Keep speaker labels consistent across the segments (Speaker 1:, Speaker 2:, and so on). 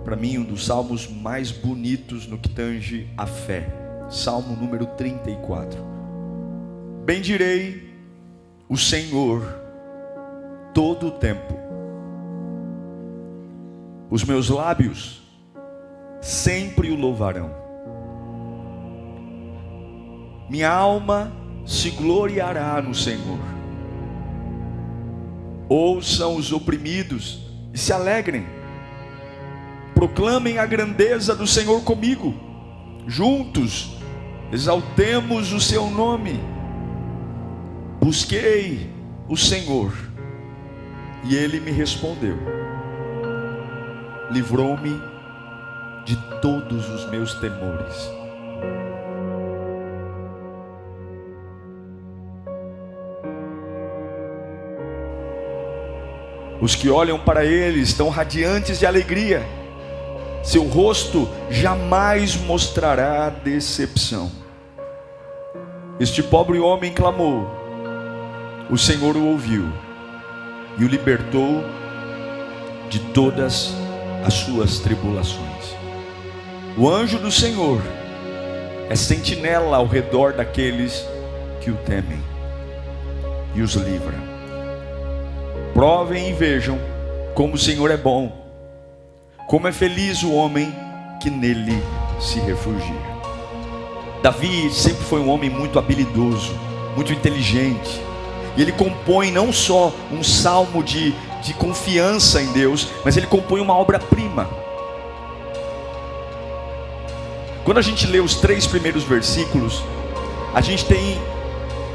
Speaker 1: para mim, um dos salmos mais bonitos no que tange a fé. Salmo número 34. Bendirei o Senhor todo o tempo. Os meus lábios sempre o louvarão. Minha alma se gloriará no Senhor. Ouçam os oprimidos e se alegrem. Proclamem a grandeza do Senhor comigo. Juntos exaltemos o seu nome. Busquei o Senhor e Ele me respondeu. Livrou-me de todos os meus temores. Os que olham para Ele estão radiantes de alegria. Seu rosto jamais mostrará decepção. Este pobre homem clamou. O Senhor o ouviu e o libertou de todas as suas tribulações. O anjo do Senhor é sentinela ao redor daqueles que o temem e os livra. Provem e vejam como o Senhor é bom. Como é feliz o homem que nele se refugia. Davi sempre foi um homem muito habilidoso, muito inteligente. E ele compõe não só um salmo de confiança em Deus, mas ele compõe uma obra-prima. Quando a gente lê os 3 primeiros versículos, a gente tem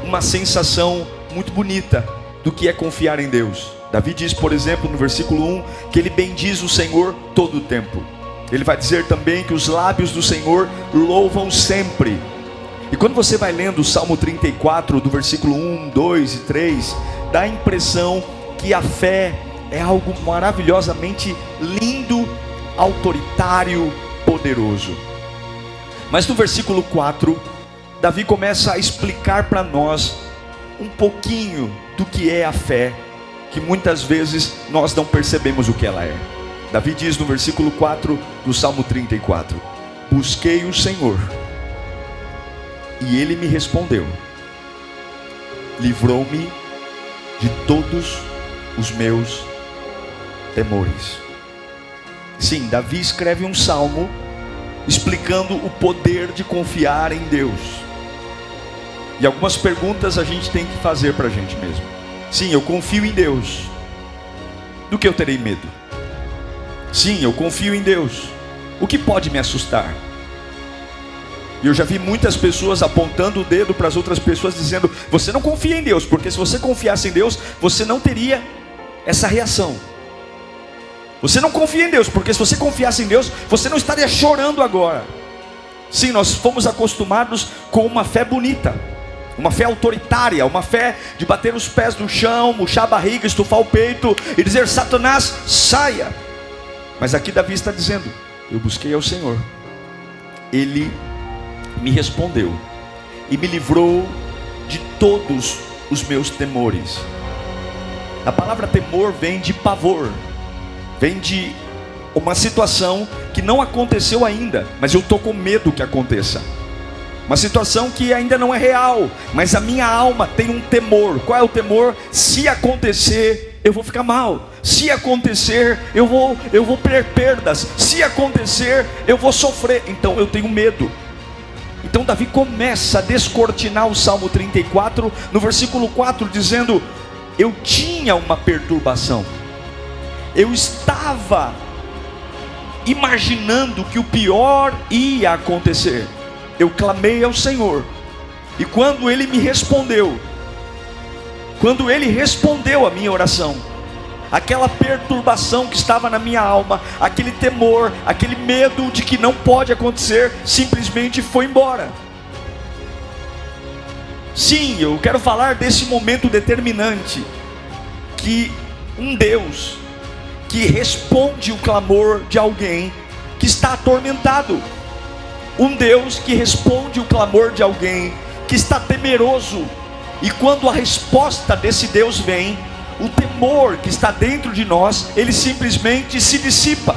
Speaker 1: uma sensação muito bonita do que é confiar em Deus. Davi diz, por exemplo, no versículo 1, que ele bendiz o Senhor todo o tempo. Ele vai dizer também que os lábios do Senhor louvam sempre. E quando você vai lendo o Salmo 34, do versículo 1, 2 e 3, dá a impressão que a fé é algo maravilhosamente lindo, autoritário, poderoso. Mas no versículo 4, Davi começa a explicar para nós um pouquinho do que é a fé, que muitas vezes nós não percebemos o que ela é. Davi diz no versículo 4 do Salmo 34: busquei o Senhor e Ele me respondeu, livrou-me de todos os meus temores. Sim, Davi escreve um salmo explicando o poder de confiar em Deus. E algumas perguntas a gente tem que fazer para a gente mesmo. Sim, eu confio em Deus. Do que eu terei medo? Sim, eu confio em Deus. O que pode me assustar? E eu já vi muitas pessoas apontando o dedo para as outras pessoas dizendo: você não confia em Deus, porque se você confiasse em Deus, você não teria essa reação. Você não confia em Deus, porque se você confiasse em Deus, você não estaria chorando agora. Sim, nós fomos acostumados com uma fé bonita, uma fé autoritária, uma fé de bater os pés no chão, murchar a barriga, estufar o peito e dizer: Satanás, saia. Mas aqui Davi está dizendo: eu busquei ao Senhor, Ele me respondeu e me livrou de todos os meus temores. A palavra temor vem de pavor, vem de uma situação que não aconteceu ainda, mas eu estou com medo que aconteça. Uma situação que ainda não é real, mas a minha alma tem um temor. Qual é o temor? Se acontecer, eu vou ficar mal. Se acontecer, eu vou ter perdas. Se acontecer, eu vou sofrer. Então eu tenho medo. Então Davi começa a descortinar o Salmo 34 no versículo 4, dizendo: eu tinha uma perturbação. Eu estava imaginando que o pior ia acontecer. Eu clamei ao Senhor, e quando Ele me respondeu, quando Ele respondeu a minha oração, aquela perturbação que estava na minha alma, aquele temor, aquele medo de que não pode acontecer, simplesmente foi embora. Sim, eu quero falar desse momento determinante, que um Deus que responde o clamor de alguém que está atormentado. Um Deus que responde o clamor de alguém que está temeroso. E quando a resposta desse Deus vem, o temor que está dentro de nós, ele simplesmente se dissipa.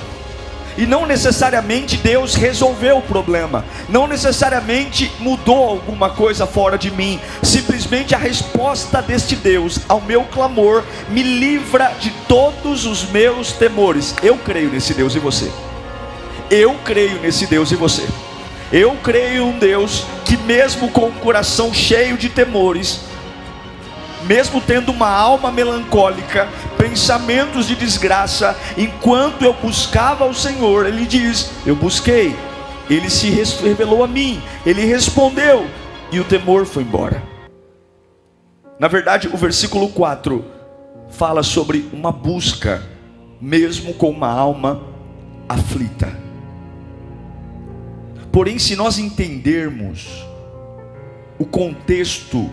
Speaker 1: E não necessariamente Deus resolveu o problema, não necessariamente mudou alguma coisa fora de mim. Simplesmente a resposta deste Deus ao meu clamor me livra de todos os meus temores. Eu creio nesse Deus, e você? Eu creio nesse Deus, e você? Eu creio em um Deus que, mesmo com o coração cheio de temores, mesmo tendo uma alma melancólica, pensamentos de desgraça, enquanto eu buscava o Senhor, Ele diz: eu busquei, Ele se revelou a mim, Ele respondeu, e o temor foi embora. Na verdade, o versículo 4 fala sobre uma busca, mesmo com uma alma aflita. Porém, se nós entendermos o contexto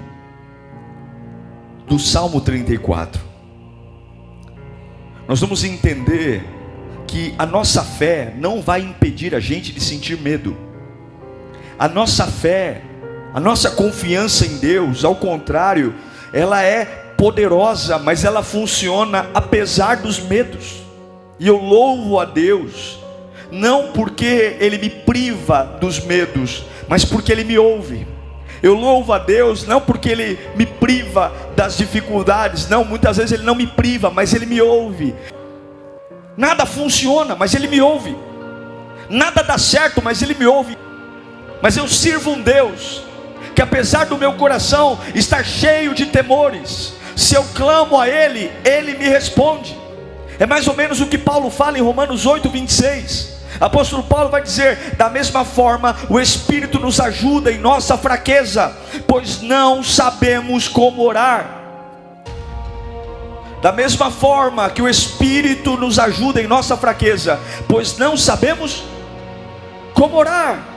Speaker 1: do Salmo 34, nós vamos entender que a nossa fé não vai impedir a gente de sentir medo. A nossa fé, a nossa confiança em Deus, ao contrário, ela é poderosa, mas ela funciona apesar dos medos. E eu louvo a Deus, não porque Ele me priva dos medos, mas porque Ele me ouve. Eu louvo a Deus, não porque Ele me priva das dificuldades, não, muitas vezes Ele não me priva, mas Ele me ouve. Nada funciona, mas Ele me ouve. Nada dá certo, mas Ele me ouve. Mas eu sirvo um Deus que, apesar do meu coração estar cheio de temores, se eu clamo a Ele, Ele me responde. É mais ou menos o que Paulo fala em Romanos 8:26. Apóstolo Paulo vai dizer: da mesma forma o Espírito nos ajuda em nossa fraqueza, pois não sabemos como orar. Da mesma forma que o Espírito nos ajuda em nossa fraqueza, pois não sabemos como orar.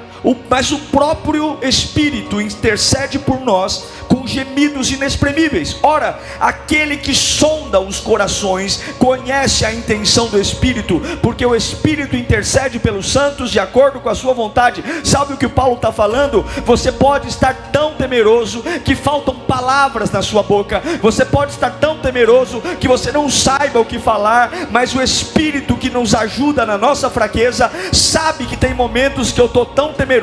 Speaker 1: Mas o próprio Espírito intercede por nós com gemidos inexprimíveis. Ora, aquele que sonda os corações conhece a intenção do Espírito, porque o Espírito intercede pelos santos de acordo com a sua vontade. Sabe o que o Paulo está falando? Você pode estar tão temeroso que faltam palavras na sua boca. Você pode estar tão temeroso que você não saiba o que falar, mas o Espírito que nos ajuda na nossa fraqueza sabe que tem momentos que eu estou tão temeroso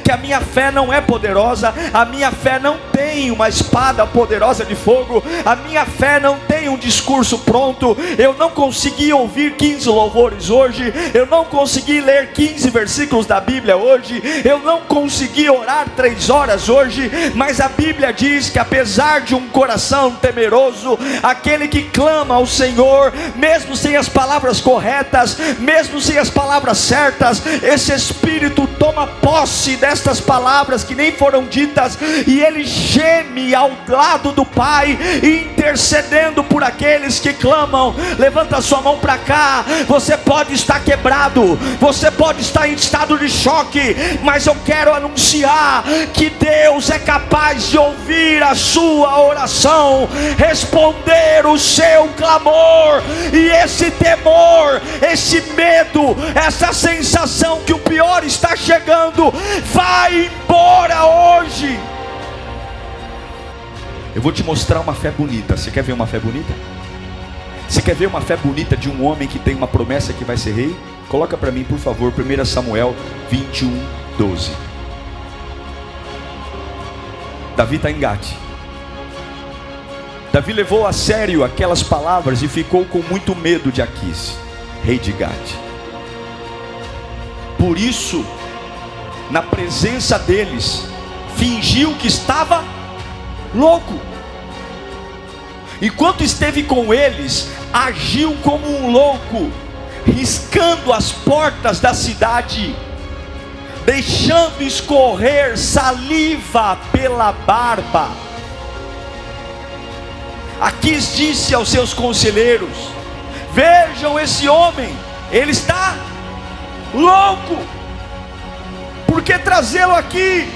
Speaker 1: que a minha fé não é poderosa, a minha fé não tem uma espada poderosa de fogo, a minha fé não tem um discurso pronto, eu não consegui ouvir 15 louvores hoje, eu não consegui ler 15 versículos da Bíblia hoje, eu não consegui orar 3 horas hoje, mas a Bíblia diz que apesar de um coração temeroso, aquele que clama ao Senhor, mesmo sem as palavras corretas, mesmo sem as palavras certas, esse Espírito toma posse destas palavras que nem foram ditas, e ele geme ao lado do Pai, intercedendo por aqueles que clamam. Levanta a sua mão para cá. Você pode estar quebrado, você pode estar em estado de choque, mas eu quero anunciar que Deus é capaz de ouvir a sua oração, responder o seu clamor, e esse temor, esse medo, essa sensação que o pior está chegando, vai embora hoje. Eu vou te mostrar uma fé bonita. Você quer ver uma fé bonita? Você quer ver uma fé bonita de um homem que tem uma promessa que vai ser rei? Coloca para mim, por favor, 1 Samuel 21:12. Davi está em Gate. Davi levou a sério aquelas palavras e ficou com muito medo de Aquis, rei de Gate. Por isso, na presença deles, fingiu que estava louco. Enquanto esteve com eles, agiu como um louco, riscando as portas da cidade, deixando escorrer saliva pela barba. Aquis disse aos seus conselheiros: vejam esse homem, ele está louco. Por que trazê-lo aqui?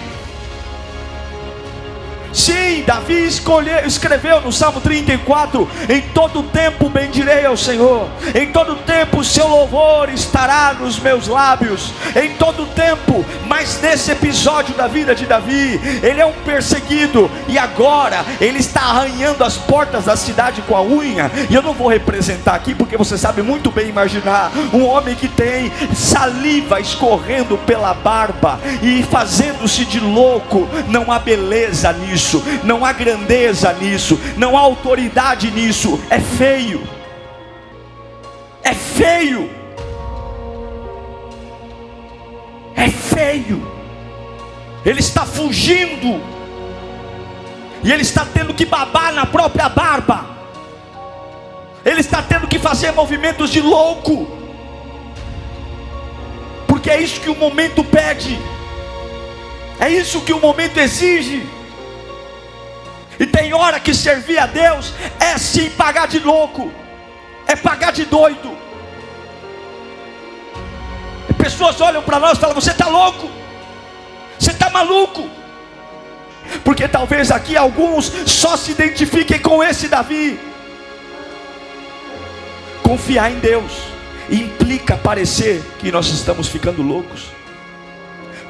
Speaker 1: Sim, Davi escreveu no Salmo 34: em todo tempo bendirei ao Senhor, em todo tempo o seu louvor estará nos meus lábios, em todo tempo. Mas nesse episódio da vida de Davi, ele é um perseguido, e agora ele está arranhando as portas da cidade com a unha. E eu não vou representar aqui, porque você sabe muito bem imaginar um homem que tem saliva escorrendo pela barba e fazendo-se de louco. Não há beleza nisso, não há grandeza nisso, não há autoridade nisso. É feio, é feio, é feio. Ele está fugindo, e ele está tendo que babar na própria barba, ele está tendo que fazer movimentos de louco, porque é isso que o momento pede, é isso que o momento exige. E tem hora que servir a Deus é sim pagar de louco, é pagar de doido. E pessoas olham para nós e falam: você está louco, você está maluco. Porque talvez aqui alguns só se identifiquem com esse Davi. Confiar em Deus implica parecer que nós estamos ficando loucos.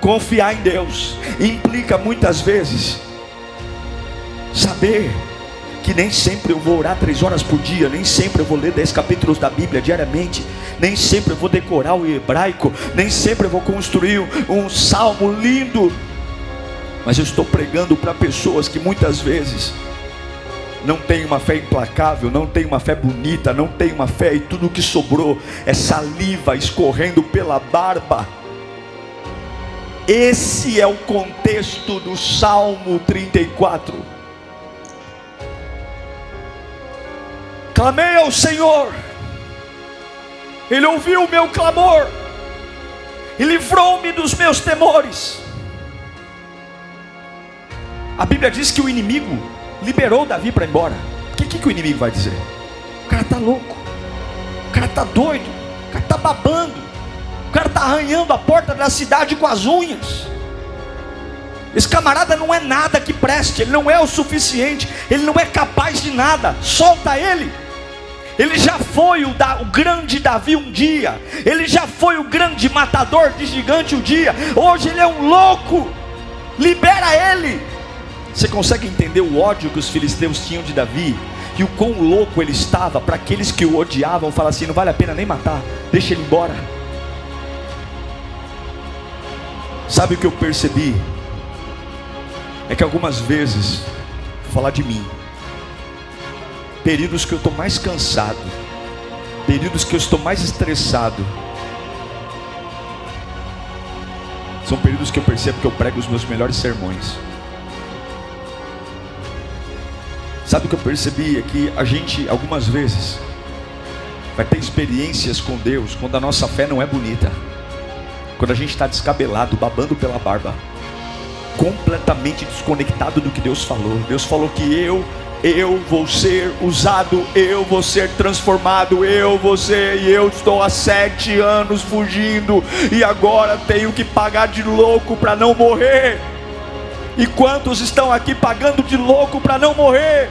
Speaker 1: Confiar em Deus implica muitas vezes saber que nem sempre eu vou orar 3 horas por dia, nem sempre eu vou ler 10 capítulos da Bíblia diariamente, nem sempre eu vou decorar o hebraico, nem sempre eu vou construir um salmo lindo. Mas eu estou pregando para pessoas que muitas vezes não tem uma fé implacável, não tem uma fé bonita, não tem uma fé, e tudo que sobrou é saliva escorrendo pela barba. Esse é o contexto do Salmo 34. Clamei ao Senhor, Ele ouviu o meu clamor e livrou-me dos meus temores. A Bíblia diz que o inimigo liberou Davi para ir embora. O que o inimigo vai dizer? O cara está louco, o cara está doido, o cara está babando, o cara está arranhando a porta da cidade com as unhas. Esse camarada não é nada que preste, ele não é o suficiente, ele não é capaz de nada. Solta ele. Ele já foi o grande Davi um dia, ele já foi o grande matador de gigante um dia. Hoje ele é um louco, libera ele. Você consegue entender o ódio que os filisteus tinham de Davi, e o quão louco ele estava para aqueles que o odiavam falar assim: não vale a pena nem matar, deixa ele embora. Sabe o que eu percebi? É que algumas vezes, vou falar de mim, períodos que eu estou mais cansado, períodos que eu estou mais estressado, são períodos que eu percebo que eu prego os meus melhores sermões. Sabe o que eu percebi? É que a gente, algumas vezes, vai ter experiências com Deus quando a nossa fé não é bonita, quando a gente está descabelado, babando pela barba, completamente desconectado do que Deus falou. Deus falou que eu vou ser usado, eu vou ser transformado, e eu estou há 7 anos fugindo, e agora tenho que pagar de louco para não morrer. E quantos estão aqui pagando de louco para não morrer?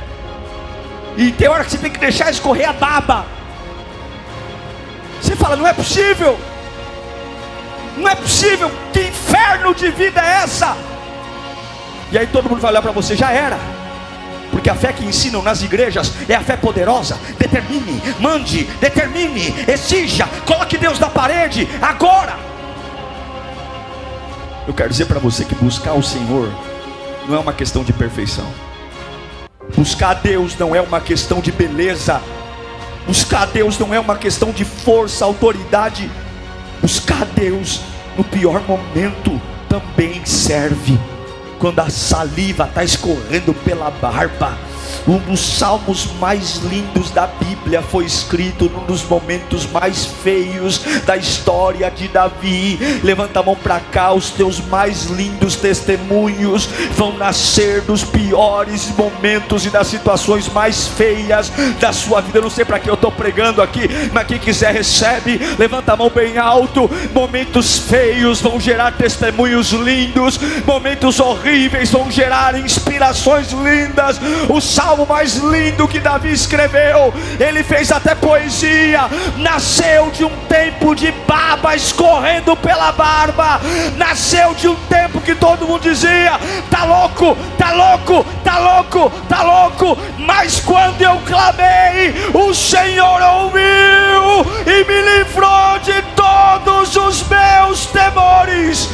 Speaker 1: E tem hora que você tem que deixar escorrer a baba. Você fala: não é possível, não é possível, que inferno de vida é essa? E aí todo mundo vai olhar para você: já era. Porque a fé que ensinam nas igrejas é a fé poderosa. Determine, mande, determine, exija, coloque Deus na parede, agora. Eu quero dizer para você que buscar o Senhor não é uma questão de perfeição. Buscar a Deus não é uma questão de beleza. Buscar a Deus não é uma questão de força, autoridade. Buscar a Deus no pior momento também serve. Quando a saliva está escorrendo pela barba, Um dos salmos mais lindos da Bíblia foi escrito num dos momentos mais feios da história de Davi. Levanta a mão para cá. Os teus mais lindos testemunhos vão nascer dos piores momentos e das situações mais feias da sua vida. Eu não sei para que eu estou pregando aqui, mas quem quiser recebe. Levanta a mão bem alto. Momentos feios vão gerar testemunhos lindos, momentos horríveis vão gerar inspirações lindas. O salmo mais lindo que Davi escreveu, ele fez até poesia. Nasceu de um tempo de baba escorrendo pela barba. Nasceu de um tempo que todo mundo dizia: tá louco, tá louco, tá louco, tá louco. Mas quando eu clamei, o Senhor ouviu e me livrou de todos os meus temores.